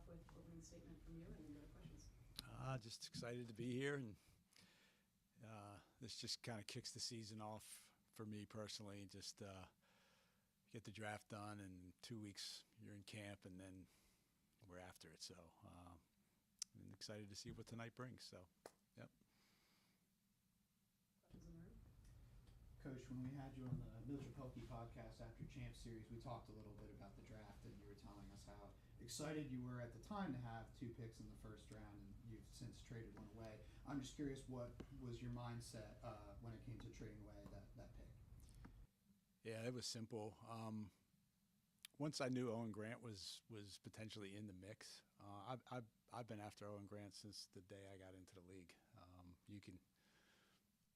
off with opening statement from you and questions. Just excited to be here, and this just kind of kicks the season off for me personally. Just get the draft done, and in 2 weeks you're in camp, and then we're after it. So I'm excited to see what tonight brings. So, yep. Questions in the room? Coach, when we had you on the Mildred Pelkey podcast after Champ Series, we talked a little bit about the draft, and you were telling us how excited you were at the time to have 2 picks in the first round, and you've since traded one away. I'm just curious, what was your mindset when it came to trading away that pick? Yeah, it was simple. Once I knew Owen Grant was potentially in the mix, I've been after Owen Grant since the day I got into the league. You can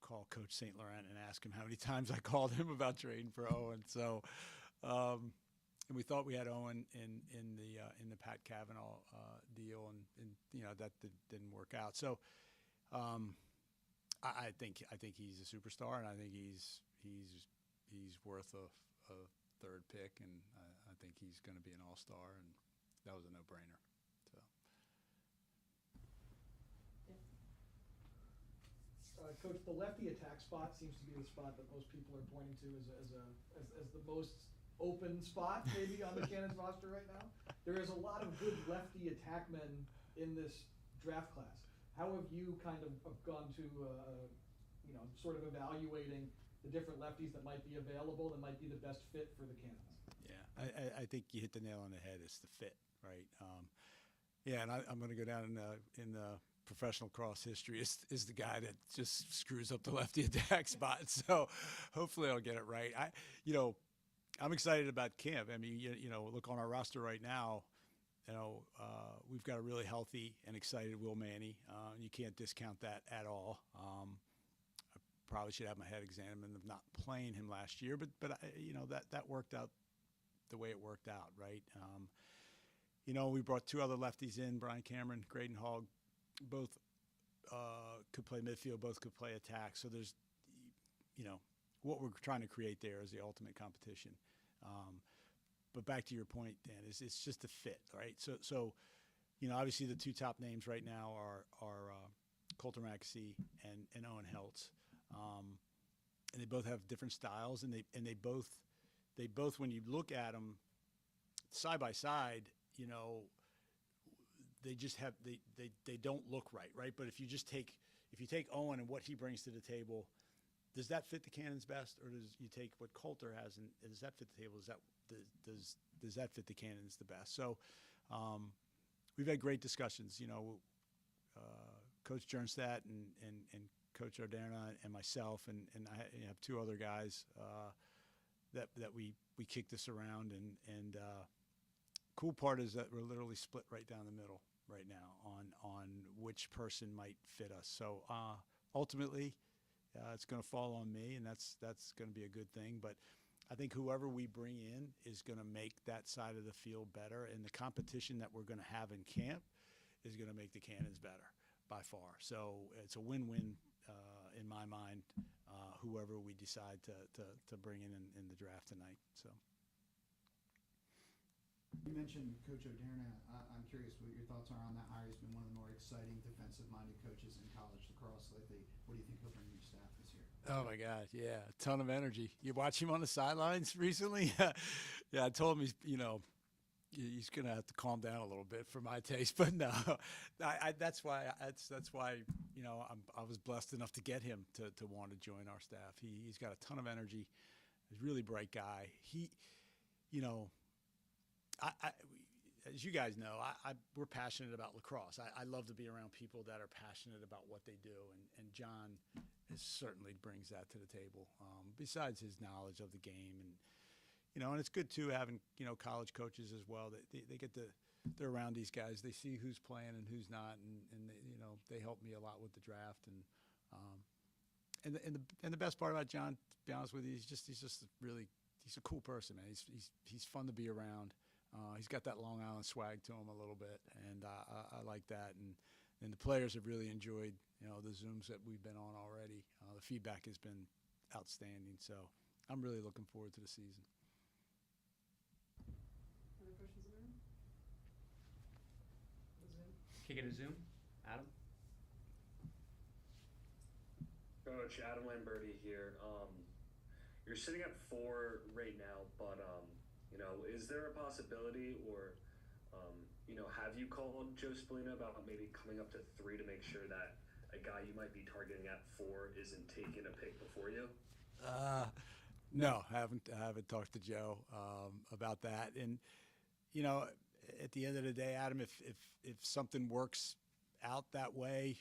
call Coach St. Laurent and ask him how many times I called him about trading for Owen. So, and we thought we had Owen in the Pat Cavanaugh deal, and you know that didn't work out. So, I think he's a superstar, and I think he's worth a third pick, and I think he's going to be an all-star, and that was a no-brainer. So. Coach, the lefty attack spot seems to be the spot that most people are pointing to as the most open spot maybe on the Cannons roster right now. There is a lot of good lefty attackmen in this draft class. How have you kind of gone to, sort of evaluating the different lefties that might be available that might be the best fit for the Cannons? Yeah, I think you hit the nail on the head. It's the fit, right? Yeah, and I'm going to go down in the professional cross history is the guy that just screws up the lefty attack spot. So hopefully I'll get it right. I'm excited about camp. I mean, look on our roster right now. We've got a really healthy and excited Will Manny. You can't discount that at all. I probably should have my head examined of not playing him last year, but that worked out the way it worked out, right? We brought 2 other lefties in, Brian Cameron, Graydon Hogg. Both could play midfield, both could play attack. So there's, what we're trying to create there is the ultimate competition. But back to your point, Dan, it's just a fit, right? So obviously the 2 top names right now are Colter Maxey and Owen Heltz, and they both have different styles, and they both when you look at them side by side, they just have they don't look right? But if you take Owen and what he brings to the table, does that fit the Cannons best, or does you take what Colter has and does that fit the table? Does that fit the Cannons the best? So we've had great discussions. Coach Jernstadt and Coach Arderna and myself and I have 2 other guys that we kick this around, and cool part is that we're literally split right down the middle right now on which person might fit us. So ultimately, it's going to fall on me, and that's going to be a good thing. But I think whoever we bring in is going to make that side of the field better, and the competition that we're going to have in camp is going to make the Cannons better by far. So it's a win-win in my mind, whoever we decide to bring in the draft tonight. So. You mentioned Coach O'Derna. I'm curious what your thoughts are on that hire. He's been one of the more exciting defensive-minded coaches in college lacrosse lately. What do you think he'll bring to your staff this year? Oh, my God, yeah, a ton of energy. You watch him on the sidelines recently? Yeah, I told him he's going to have to calm down a little bit for my taste. But no, that's why I was blessed enough to get him to want to join our staff. He's got a ton of energy. He's a really bright guy. As you guys know, we're passionate about lacrosse. I love to be around people that are passionate about what they do, and John certainly brings that to the table. Besides his knowledge of the game, and it's good too having college coaches as well. They're around these guys. They see who's playing and who's not, and they help me a lot with the draft. And the best part about John, to be honest with you, he's a cool person, man. He's fun to be around. He's got that Long Island swag to him a little bit, and I like that. And the players have really enjoyed, the Zooms that we've been on already. The feedback has been outstanding, so I'm really looking forward to the season. Other questions in the room? kick it to Zoom. Adam? Coach, Adam Lamberti here. You're sitting at 4 right now, but is there a possibility, or have you called Joe Spallina about maybe coming up to 3 to make sure that a guy you might be targeting at 4 isn't taking a pick before you? No, I haven't talked to Joe about that. And at the end of the day, Adam, if something works out that way,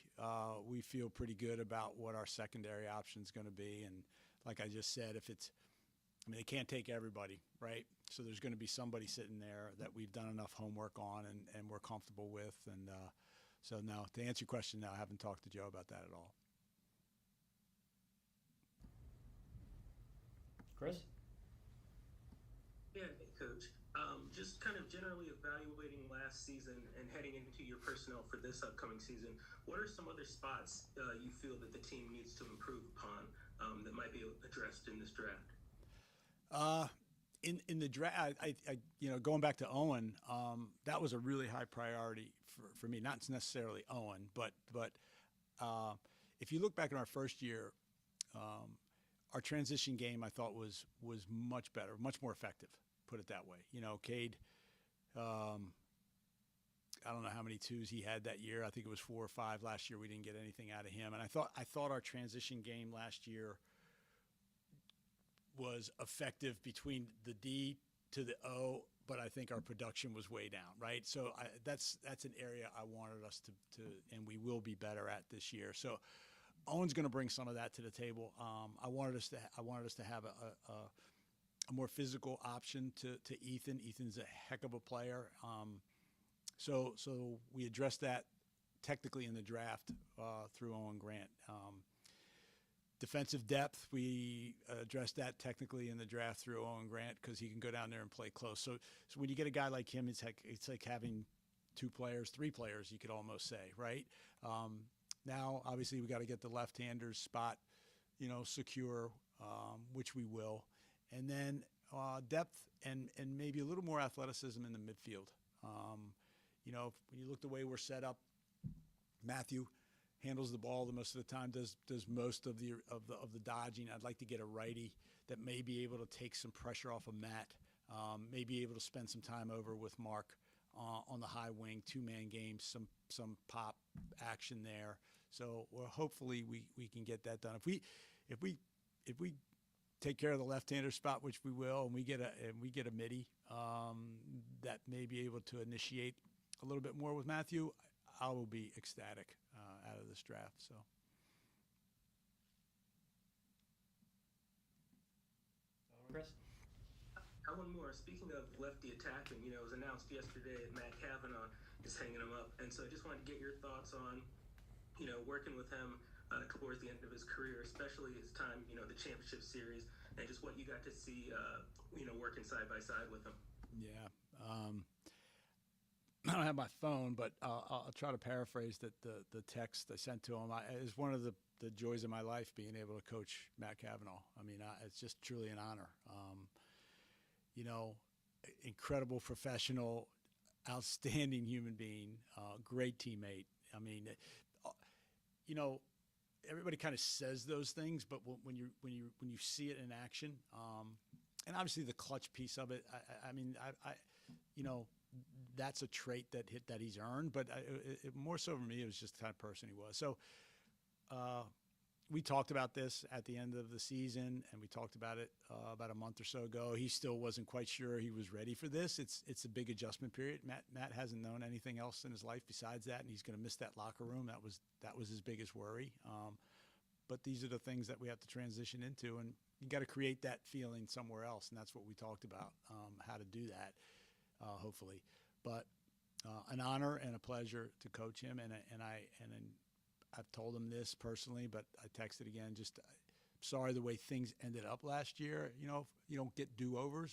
we feel pretty good about what our secondary option is going to be. And like I just said, they can't take everybody, right? So there's going to be somebody sitting there that we've done enough homework on and we're comfortable with. And so no, to answer your question, no, I haven't talked to Joe about that at all. Chris? Yeah, hey, Coach. Just kind of generally evaluating last season and heading into your personnel for this upcoming season, what are some other spots you feel that the team needs to improve upon that might be addressed in this draft? In the draft, I going back to Owen, that was a really high priority for me. Not necessarily Owen, but if you look back in our first year, our transition game I thought was much better, much more effective. Put it that way. Cade, I don't know how many twos he had that year. I think it was 4 or 5 last year. We didn't get anything out of him, and I thought our transition game last year was effective between the D to the O, but I think our production was way down, right? So that's an area I wanted us to and we will be better at this year. So Owen's going to bring some of that to the table. I wanted us to have a more physical option to Ethan. Ethan's a heck of a player. So we addressed that technically in the draft through Owen Grant. Defensive depth, we addressed that technically in the draft through Owen Grant because he can go down there and play close. So when you get a guy like him, it's like having 2 players, 3 players, you could almost say, right? Now, obviously, we got to get the left-handers spot, secure, which we will. And then depth and maybe a little more athleticism in the midfield. When you look the way we're set up, Matthew handles the ball the most of the time, does most of the dodging. I'd like to get a righty that may be able to take some pressure off of Matt, may be able to spend some time over with Mark on the high wing, 2-man games, some pop action there. So hopefully we can get that done. If we take care of the left-hander spot, which we will, and we get a midi that may be able to initiate a little bit more with Matthew, I will be ecstatic out of this draft. So. Chris? One more. Speaking of lefty attacking, it was announced yesterday that Matt Cavanaugh is hanging him up, and so I just wanted to get your thoughts on, working with him towards the end of his career, especially his time, the championship series, and just what you got to see, working side by side with him. Yeah. I don't have my phone, but I'll try to paraphrase the text I sent to him. It's one of the joys of my life being able to coach Matt Cavanaugh. I mean, it's just truly an honor. Incredible professional, outstanding human being, great teammate. I mean, everybody kind of says those things, but when you see it in action, and obviously the clutch piece of it, that's a trait that he's earned. But more so for me, it was just the kind of person he was. So we talked about this at the end of the season, and we talked about it about a month or so ago. He still wasn't quite sure he was ready for this. It's a big adjustment period. Matt hasn't known anything else in his life besides that, and he's going to miss that locker room. That was his biggest worry. But these are the things that we have to transition into, and you got to create that feeling somewhere else, and that's what we talked about, how to do that, hopefully. But an honor and a pleasure to coach him, and I've told him this personally, but I texted again. Just sorry the way things ended up last year. You don't get do-overs,